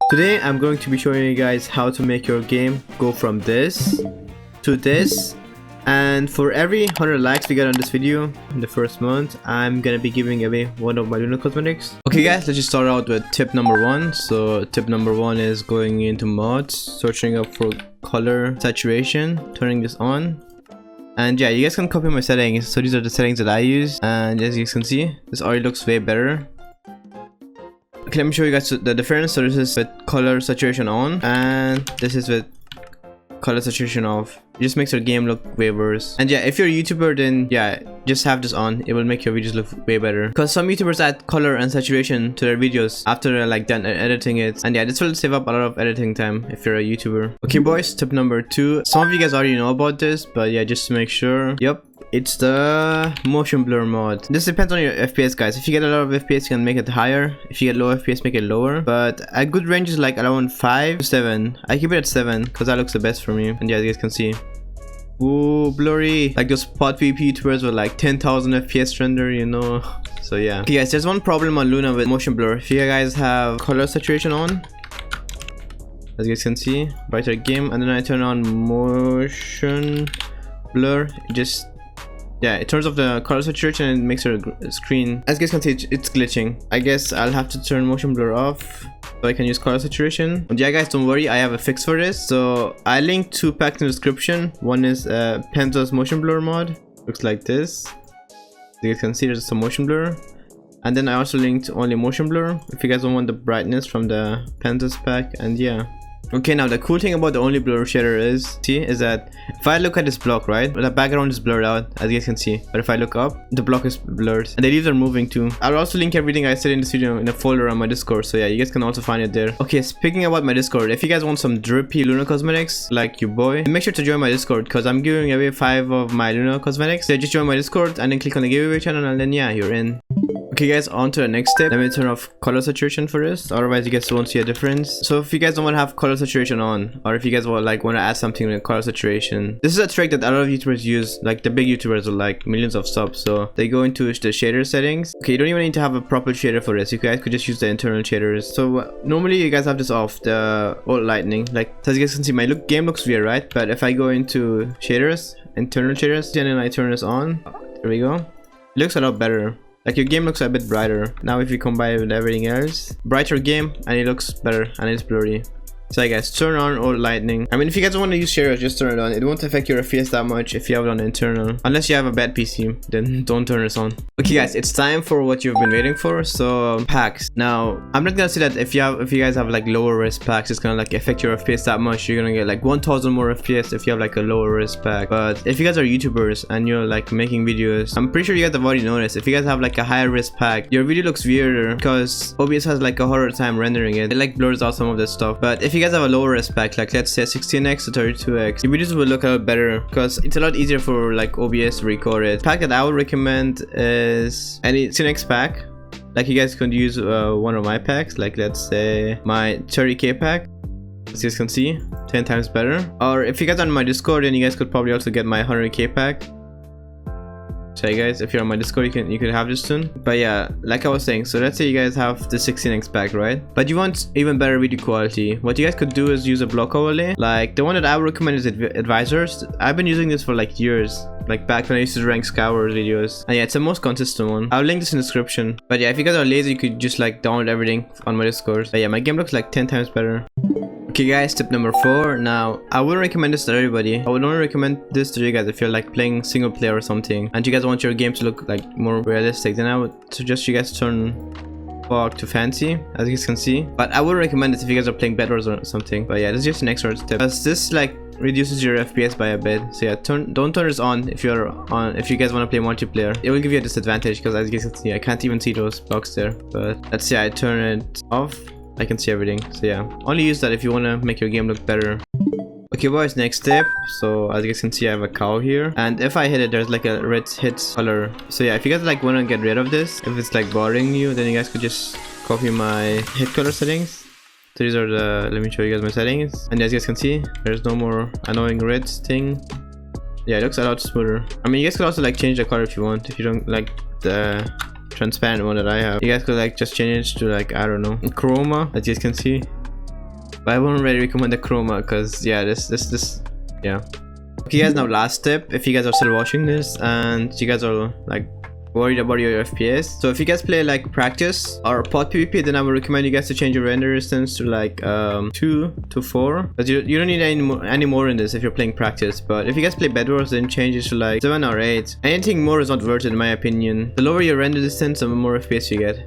Today I'm going to be showing you guys how to make your game go from this to this, and for every 100 likes we get on this video in the first month, I'm gonna be giving away one of my Luna cosmetics. Okay guys, let's just start out with tip number one. So tip number one is going into mods, searching up for color saturation, turning this on. And yeah, you guys can copy my settings. So these are the settings that I use, and as you can see, this already looks way better. Okay, let me show you guys the difference. So this is with color saturation on, and this is with color saturation off. It just makes your game look way worse. And yeah, if you're a YouTuber, then yeah, just have this on. It will make your videos look way better, because some YouTubers add color and saturation to their videos after they're like done editing it. And yeah, this will save up a lot of editing time if you're a YouTuber. Okay boys, tip number two. Some of you guys already know about this, but yeah, just to make sure. Yep, it's the motion blur mod. This depends on your FPS, guys. If you get a lot of FPS, you can make it higher. If you get low FPS, make it lower. But a good range is like around 5 to 7. I keep it at 7 because that looks the best for me. And yeah, you guys can see. Ooh, blurry. Like those pod PvP YouTubers with like 10,000 FPS render, you know. So yeah. Okay guys, there's one problem on Luna with motion blur. If you guys have color saturation on, as you guys can see, brighter game, and then I turn on motion blur, it turns off the color saturation and it makes your screen, as you guys can see, it's glitching. I guess I'll have to turn motion blur off so I can use color saturation. And yeah guys, don't worry, I have a fix for this. So I linked 2 packs in the description. One is Penzo's motion blur mod, looks like this. You guys can see there's some motion blur. And then I also linked only motion blur if you guys don't want the brightness from the Penzo's pack. And yeah. Okay, now the cool thing about the only blur shader is that if I look at this block, right, the background is blurred out, as you guys can see, but if I look up, the block is blurred, and the leaves are moving too. I'll also link everything I said in this video in a folder on my Discord, so yeah, you guys can also find it there. Okay, speaking about my Discord, if you guys want some drippy Luna cosmetics like your boy, make sure to join my Discord, because I'm giving away 5 of my Luna cosmetics. So just join my Discord and then click on the giveaway channel, and then yeah, you're in. Okay guys, on to the next step. Let me turn off color saturation for this, otherwise you guys won't see a difference. So if you guys don't want to have color saturation on, or if you guys want to add something with color saturation, this is a trick that a lot of YouTubers use, like the big YouTubers with like millions of subs. So they go into the shader settings. Okay, you don't even need to have a proper shader for this. You guys could just use the internal shaders. So normally you guys have this off, the old lightning. Like, as you guys can see, my game looks weird, right? But if I go into shaders, internal shaders, and then I turn this on, there we go. It looks a lot better. Like your game looks a bit brighter. Now if you combine it with everything else, brighter game, and it looks better, and it's blurry. So yeah guys, turn on old lightning. I mean, if you guys want to use shaders, just turn it on. It won't affect your FPS that much if you have it on internal. Unless you have a bad PC, then don't turn this on. Okay guys, it's time for what you've been waiting for. So packs. Now I'm not gonna say that if you guys have like lower risk packs, it's gonna like affect your FPS that much. You're gonna get like 1000 more FPS if you have like a lower risk pack. But if you guys are YouTubers and you're like making videos, I'm pretty sure you guys have already noticed, if you guys have like a higher risk pack, your video looks weirder because OBS has like a harder time rendering it. It like blurs out some of this stuff. But if you guys have a lower risk pack, like let's say 16x to 32x, your videos will look a lot better because it's a lot easier for like OBS to record it. The pack that I would recommend is any 16x pack. Like you guys could use one of my packs, like let's say my 30k pack. As you guys can see, 10 times better. Or if you guys are on my Discord, then you guys could probably also get my 100k pack. So yeah guys, if you're on my Discord, you can have this soon. But yeah, like I was saying, so let's say you guys have the 16x pack, right? But you want even better video quality. What you guys could do is use a block overlay. Like the one that I would recommend is Advisors. I've been using this for like years, like back when I used to rank skywars videos. And yeah, it's the most consistent one. I'll link this in the description. But yeah, if you guys are lazy, you could just like download everything on my Discord. But yeah, my game looks like 10 times better. Okay guys, tip number 4. Now I wouldn't recommend this to everybody. I would only recommend this to you guys if you're like playing single player or something and you guys want your game to look like more realistic. Then I would suggest you guys turn fog to fancy, as you guys can see. But I wouldn't recommend this if you guys are playing bedwars or something. But yeah, this is just an extra tip, because this like reduces your FPS by a bit. So yeah, don't turn this on if you guys want to play multiplayer. It will give you a disadvantage because, as you guys can see, I can't even see those blocks there. But let's say I turn it off, I can see everything. So yeah, only use that if you want to make your game look better. Okay boys, next step. So as you guys can see, I have a cow here, and if I hit it, there's like a red hit color. So yeah, if you guys like want to get rid of this, if it's like bothering you, then you guys could just copy my hit color settings. So these are the, let me show you guys my settings, and as you guys can see, there's no more annoying red thing. Yeah, it looks a lot smoother. I mean, you guys could also like change the color if you want, if you don't like the transparent one that I have. You guys could like just change it to like, I don't know, chroma, as you guys can see. But I won't really recommend the chroma because yeah, yeah. Okay guys, now last tip, if you guys are still watching this and you guys are like worried about your FPS, so if you guys play like practice or pod PvP, then I would recommend you guys to change your render distance to like 2 to 4, because you don't need any more in this if you're playing practice. But if you guys play bedwars, then change it to like 7 or 8. Anything more is not worth it in my opinion. The lower your render distance, the more FPS you get.